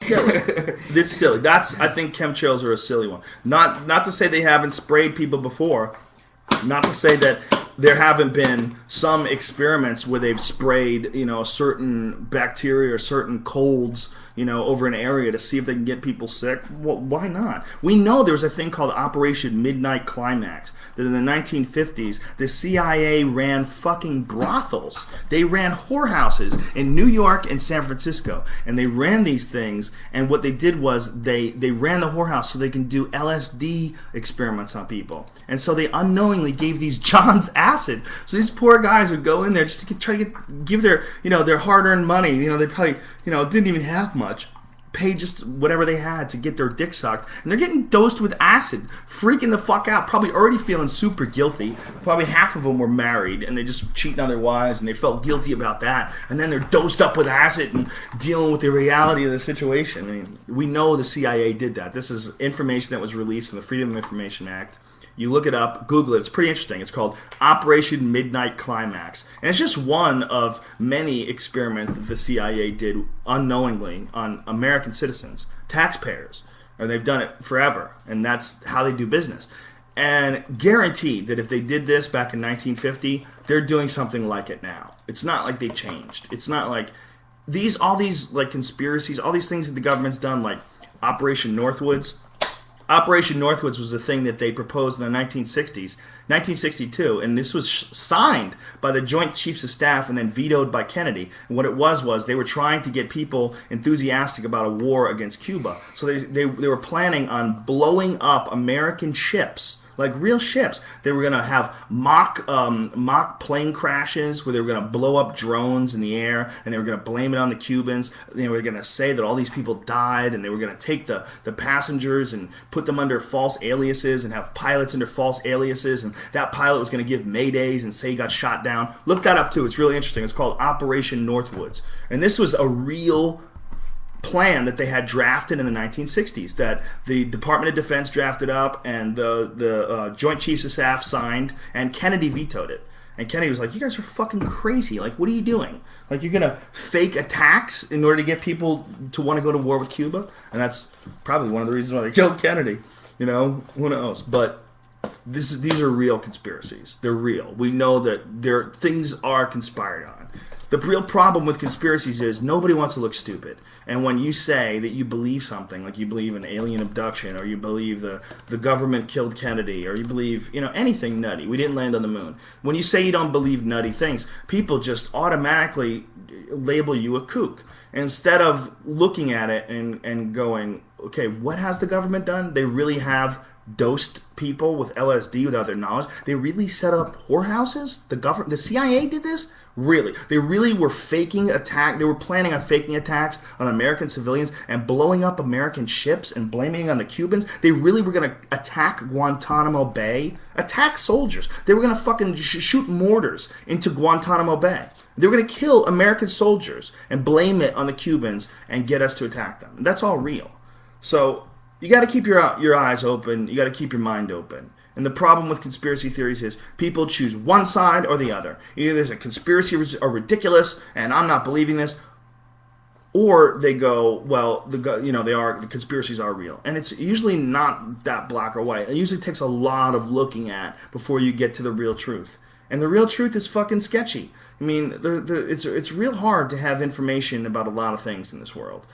silly. It's silly. I think chemtrails are a silly one. Not to say they haven't sprayed people before. Not to say that there haven't been some experiments where they've sprayed, a certain bacteria or certain colds, over an area to see if they can get people sick. Well, why not? We know there was a thing called Operation Midnight Climax. That in the 1950s, the CIA ran fucking brothels. They ran whorehouses in New York and San Francisco. And they ran these things, and what they did was they ran the whorehouse so they can do LSD experiments on people. And so they unknowingly gave these Johns acid. So these poor guys would go in there just to try to give their, their hard-earned money. They probably, didn't even have much. Pay just whatever they had to get their dick sucked. And they're getting dosed with acid, freaking the fuck out, probably already feeling super guilty. Probably half of them were married and they just cheating on their wives and they felt guilty about that. And then they're dosed up with acid and dealing with the reality of the situation. I mean, we know the CIA did that. This is information that was released in the Freedom of Information Act. You look it up, Google it. It's pretty interesting. It's called Operation Midnight Climax. And it's just one of many experiments that the CIA did unknowingly on American citizens, taxpayers. And they've done it forever. And that's how they do business. And guaranteed that if they did this back in 1950, they're doing something like it now. It's not like they changed. It's not like all these like conspiracies, all these things that the government's done, like Operation Northwoods. Operation Northwoods was a thing that they proposed in the 1960s, 1962, and this was signed by the Joint Chiefs of Staff and then vetoed by Kennedy. And what it was they were trying to get people enthusiastic about a war against Cuba. So they were planning on blowing up American ships, like real ships. They were going to have mock plane crashes where they were going to blow up drones in the air, and they were going to blame it on the Cubans. They were going to say that all these people died, and they were going to take the passengers and put them under false aliases and have pilots under false aliases, and that pilot was going to give maydays and say he got shot down. Look that up too. It's really interesting. It's called Operation Northwoods. And this was a real plan that they had drafted in the 1960s that the Department of Defense drafted up and the Joint Chiefs of Staff signed, and Kennedy vetoed it. And Kennedy was like, you guys are fucking crazy. Like, what are you doing? Like, you're going to fake attacks in order to get people to want to go to war with Cuba? And that's probably one of the reasons why they killed Kennedy. Who knows? But these are real conspiracies. They're real. We know that things are conspired on. The real problem with conspiracies is nobody wants to look stupid. And when you say that you believe something, like you believe in alien abduction, or you believe the government killed Kennedy, or you believe, anything nutty, we didn't land on the moon. When you say you don't believe nutty things, people just automatically label you a kook. Instead of looking at it and going, okay, what has the government done? They really have dosed people with LSD without their knowledge. They really set up whorehouses? The CIA did this? Really. They really were faking attack. They were planning on faking attacks on American civilians and blowing up American ships and blaming it on the Cubans. They really were going to attack Guantanamo Bay, attack soldiers. They were going to fucking shoot mortars into Guantanamo Bay. They were going to kill American soldiers and blame it on the Cubans and get us to attack them. That's all real. So you got to keep your eyes open. You got to keep your mind open. And the problem with conspiracy theories is people choose one side or the other. Either there's a conspiracy or ridiculous, and I'm not believing this, or they go, well, the conspiracies are real, and it's usually not that black or white. It usually takes a lot of looking at before you get to the real truth, and the real truth is fucking sketchy. I mean, it's real hard to have information about a lot of things in this world.